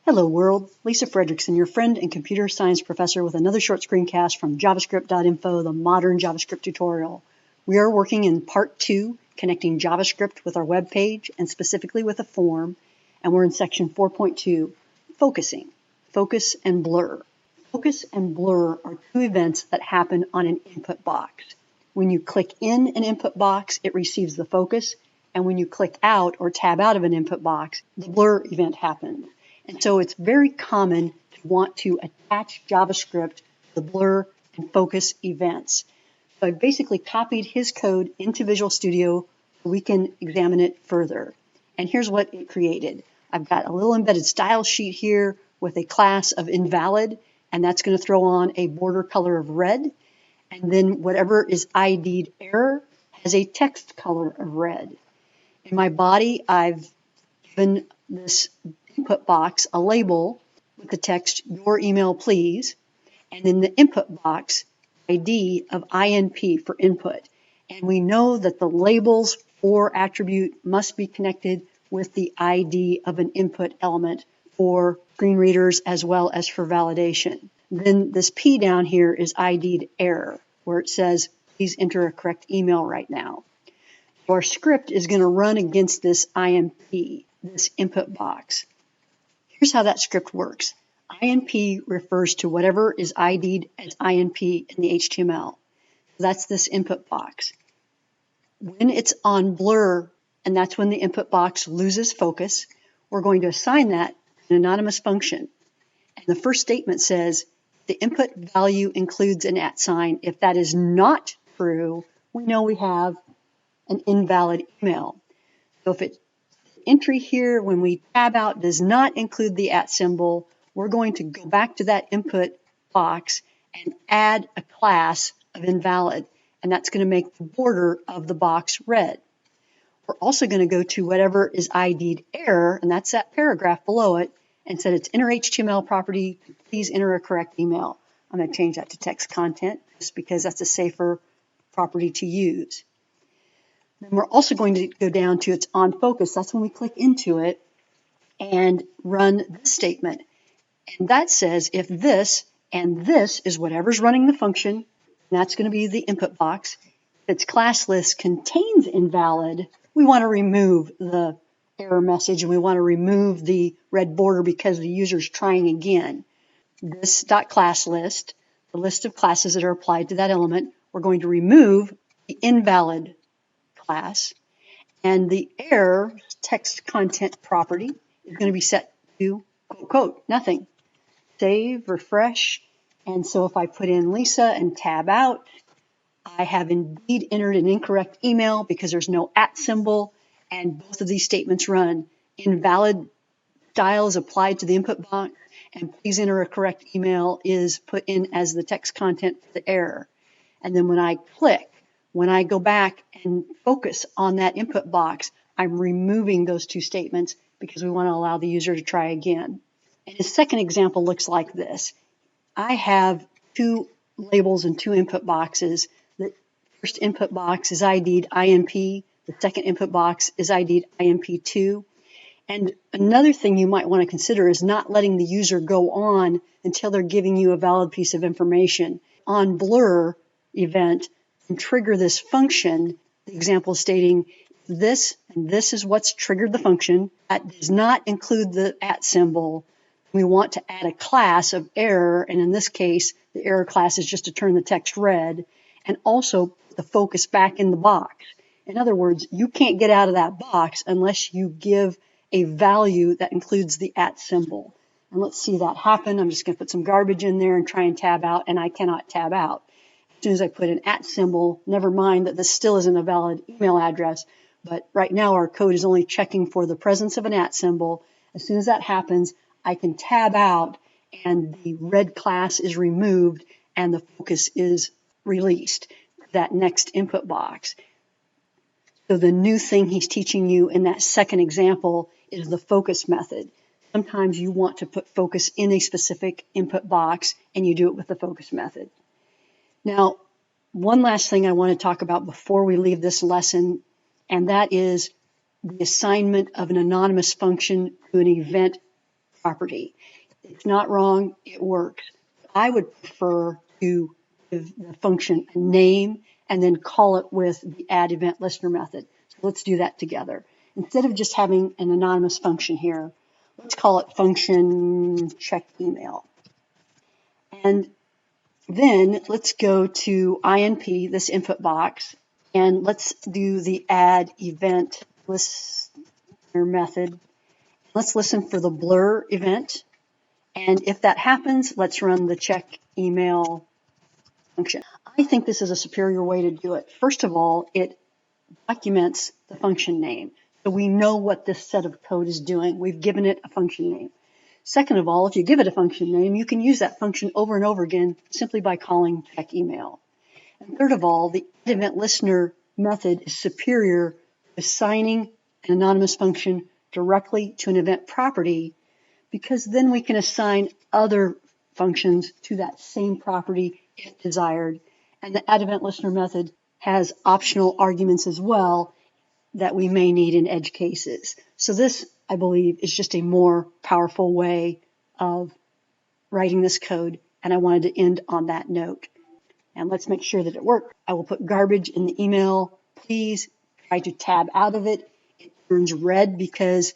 Hello world, Lisa Friedrichsen, your friend and computer science professor with another short screencast from javascript.info, the modern JavaScript tutorial. We are working in part 2, connecting JavaScript with our web page and specifically with a form, and we're in section 4.2, focusing, focus and blur. Focus and blur are two events that happen on an input box. When you click in an input box, it receives the focus, and when you click out or tab out of an input box, the blur event happens. And so it's very common to want to attach JavaScript to the blur and focus events. So I basically copied his code into Visual Studio so we can examine it further. And here's what it created. I've got a little embedded style sheet here with a class of invalid, and that's going to throw on a border color of red. And then whatever is ID'd error has a text color of red. In my body, I've given this input box a label with the text "your email please," and in the input box ID of INP for input. And we know that the labels for attribute must be connected with the ID of an input element for screen readers as well as for validation. Then this P down here is ID'd error, where it says please enter a correct email right now. So our script is going to run against this INP, this input box. Here's how that script works. INP refers to whatever is ID'd as INP in the HTML. That's this input box. When it's on blur, and that's when the input box loses focus, we're going to assign that an anonymous function. And the first statement says the input value includes an @sign. If that is not true, we know we have an invalid email. So if it entry here, when we tab out, does not include the @symbol, we're going to go back to that input box and add a class of invalid, and that's going to make the border of the box red. We're also going to go to whatever is ID'd error, and that's that paragraph below it, and set its inner HTML property, please enter a correct email. I'm going to change that to text content just because that's a safer property to use. Then we're also going to go down to its on focus. That's when we click into it and run this statement. And that says if this and this is whatever's running the function, and that's going to be the input box, if its class list contains invalid, we want to remove the error message and we want to remove the red border because the user's trying again. This .classList, the list of classes that are applied to that element, we're going to remove the invalid class, and the error text content property is going to be set to quote, quote, nothing. Save, refresh, and so if I put in Lisa and tab out, I have indeed entered an incorrect email because there's no @symbol, and both of these statements run. Invalid style is applied to the input box, and please enter a correct email is put in as the text content for the error. And then when I click, when I go back and focus on that input box, I'm removing those two statements because we want to allow the user to try again. And his second example looks like this. I have two labels and two input boxes. The first input box is ID'd INP. The second input box is ID'd INP2. And another thing you might want to consider is not letting the user go on until they're giving you a valid piece of information. On blur event, and trigger this function, the example stating this and this is what's triggered the function. That does not include the @symbol. We want to add a class of error, and in this case, the error class is just to turn the text red, and also put the focus back in the box. In other words, you can't get out of that box unless you give a value that includes the @symbol. And let's see that happen. I'm just going to put some garbage in there and try and tab out, and I cannot tab out. As soon as I put an @symbol, never mind that this still isn't a valid email address, but right now our code is only checking for the presence of an @symbol. As soon as that happens, I can tab out and the red class is removed and the focus is released, that next input box. So the new thing he's teaching you in that second example is the focus method. Sometimes you want to put focus in a specific input box and you do it with the focus method. Now, one last thing I want to talk about before we leave this lesson, and that is the assignment of an anonymous function to an event property. It's not wrong, it works. I would prefer to give the function a name and then call it with the add event listener method. So let's do that together. Instead of just having an anonymous function here, let's call it function check email. And then let's go to INP, this input box, and let's do the add event listener method. Let's listen for the blur event. And if that happens, let's run the check email function. I think this is a superior way to do it. First of all, it documents the function name. So we know what this set of code is doing. We've given it a function name. Second of all, if you give it a function name, you can use that function over and over again simply by calling check email. And third of all, the event listener method is superior to assigning an anonymous function directly to an event property, because then we can assign other functions to that same property if desired. And the add event listener method has optional arguments as well that we may need in edge cases. So this, I believe, is just a more powerful way of writing this code, and I wanted to end on that note. And let's make sure that it works. I will put garbage in the email. Please try to tab out of it. It turns red because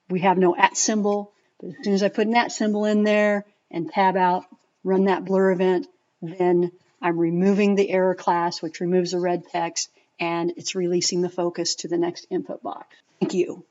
we have no @ symbol. But as soon as I put an @ symbol in there and tab out, run that blur event, then I'm removing the error class, which removes the red text, and it's releasing the focus to the next input box. Thank you.